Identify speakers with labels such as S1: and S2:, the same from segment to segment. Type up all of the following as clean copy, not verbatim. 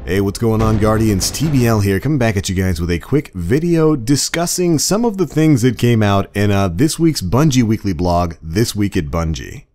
S1: Hey, what's going on, Guardians? TBL here, coming back at you guys with a quick video discussing some of the things that came out in this week's Bungie Weekly blog, This Week at Bungie.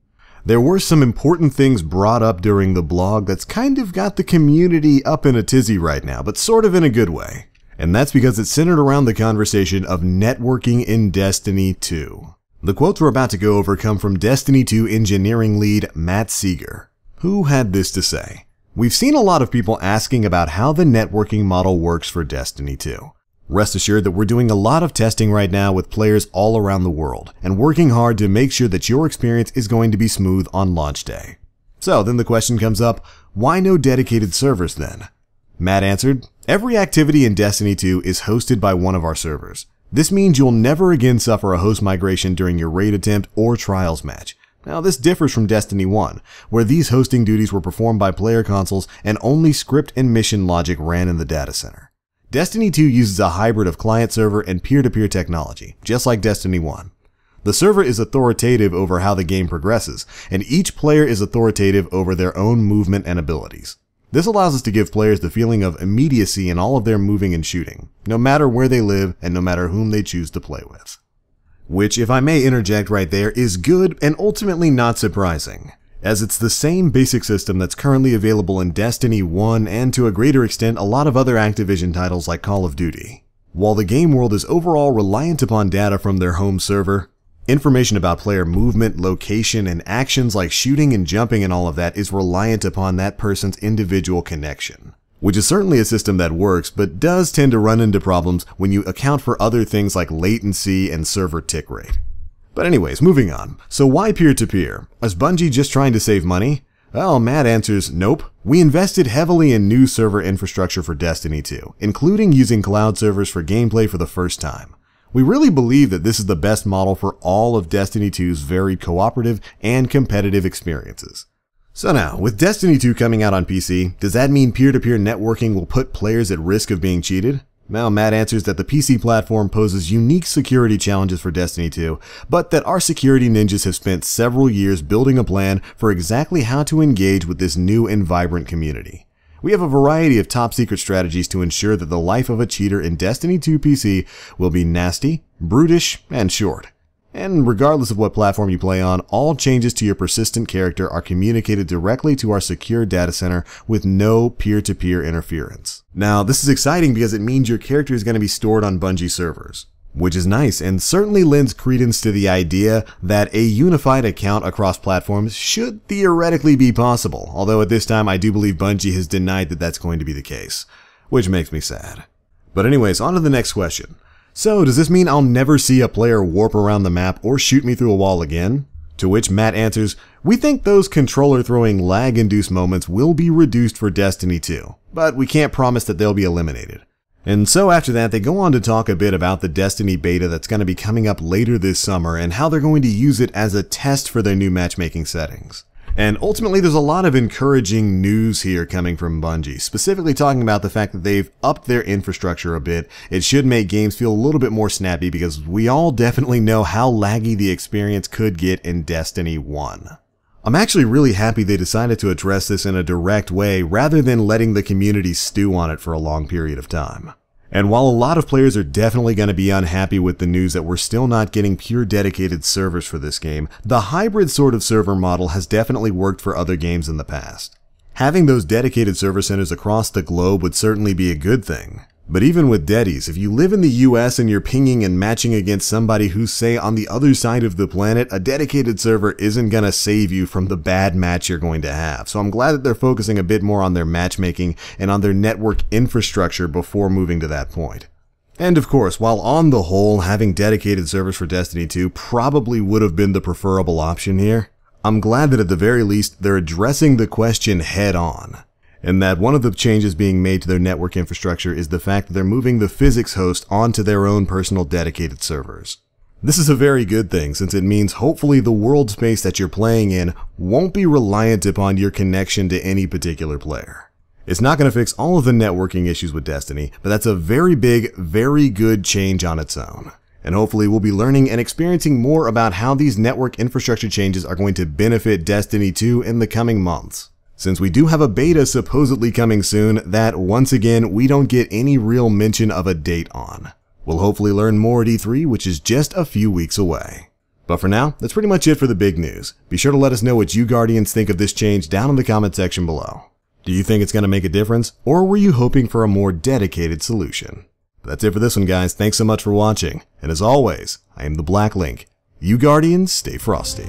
S1: There were some important things brought up during the blog that's kind of got the community up in a tizzy right now, but sort of in a good way. And that's because it's centered around the conversation of networking in Destiny 2. The quotes we're about to go over come from Destiny 2 engineering lead Matt Seeger, who had this to say. We've seen a lot of people asking about how the networking model works for Destiny 2. Rest assured that we're doing a lot of testing right now with players all around the world, and working hard to make sure that your experience is going to be smooth on launch day. So then the question comes up, why no dedicated servers then? Matt answered, every activity in Destiny 2 is hosted by one of our servers. This means you'll never again suffer a host migration during your raid attempt or trials match. Now, this differs from Destiny 1, where these hosting duties were performed by player consoles and only script and mission logic ran in the data center. Destiny 2 uses a hybrid of client-server and peer-to-peer technology, just like Destiny 1. The server is authoritative over how the game progresses, and each player is authoritative over their own movement and abilities. This allows us to give players the feeling of immediacy in all of their moving and shooting, no matter where they live and no matter whom they choose to play with. Which, if I may interject right there, is good and ultimately not surprising, as it's the same basic system that's currently available in Destiny 1 and to a greater extent a lot of other Activision titles like Call of Duty. While the game world is overall reliant upon data from their home server, information about player movement, location, and actions like shooting and jumping and all of that is reliant upon that person's individual connection. Which is certainly a system that works, but does tend to run into problems when you account for other things like latency and server tick rate. But anyways, moving on. So why peer-to-peer? Is Bungie just trying to save money? Well, Matt answers, nope. We invested heavily in new server infrastructure for Destiny 2, including using cloud servers for gameplay for the first time. We really believe that this is the best model for all of Destiny 2's varied cooperative and competitive experiences. So now, with Destiny 2 coming out on PC, does that mean peer-to-peer networking will put players at risk of being cheated? Well, Matt answers that the PC platform poses unique security challenges for Destiny 2, but that our security ninjas have spent several years building a plan for exactly how to engage with this new and vibrant community. We have a variety of top-secret strategies to ensure that the life of a cheater in Destiny 2 PC will be nasty, brutish, and short. And regardless of what platform you play on, all changes to your persistent character are communicated directly to our secure data center with no peer-to-peer interference. Now, this is exciting because it means your character is going to be stored on Bungie servers, which is nice and certainly lends credence to the idea that a unified account across platforms should theoretically be possible, although at this time I do believe Bungie has denied that that's going to be the case, which makes me sad. But anyways, on to the next question. So, does this mean I'll never see a player warp around the map or shoot me through a wall again? To which Matt answers, we think those controller-throwing lag-induced moments will be reduced for Destiny 2, but we can't promise that they'll be eliminated. And so after that, they go on to talk a bit about the Destiny beta that's going to be coming up later this summer and how they're going to use it as a test for their new matchmaking settings. And ultimately, there's a lot of encouraging news here coming from Bungie, specifically talking about the fact that they've upped their infrastructure a bit. It should make games feel a little bit more snappy because we all definitely know how laggy the experience could get in Destiny 1. I'm actually really happy they decided to address this in a direct way rather than letting the community stew on it for a long period of time. And while a lot of players are definitely going to be unhappy with the news that we're still not getting pure dedicated servers for this game, the hybrid sort of server model has definitely worked for other games in the past. Having those dedicated server centers across the globe would certainly be a good thing. But even with Deddies, if you live in the US and you're pinging and matching against somebody who's, say, on the other side of the planet, a dedicated server isn't going to save you from the bad match you're going to have. So I'm glad that they're focusing a bit more on their matchmaking and on their network infrastructure before moving to that point. And of course, while on the whole, having dedicated servers for Destiny 2 probably would have been the preferable option here, I'm glad that at the very least they're addressing the question head on. And that one of the changes being made to their network infrastructure is the fact that they're moving the physics host onto their own personal dedicated servers. This is a very good thing since it means hopefully the world space that you're playing in won't be reliant upon your connection to any particular player. It's not going to fix all of the networking issues with Destiny, but that's a very big, very good change on its own. And hopefully we'll be learning and experiencing more about how these network infrastructure changes are going to benefit Destiny 2 in the coming months. since we do have a beta supposedly coming soon that, once again, we don't get any real mention of a date on. We'll hopefully learn more at E3, which is just a few weeks away. But for now, that's pretty much it for the big news. Be sure to let us know what you Guardians think of this change down in the comment section below. Do you think it's going to make a difference, or were you hoping for a more dedicated solution? That's it for this one, guys. Thanks so much for watching, and as always, I am the Black Link. You Guardians, stay frosty.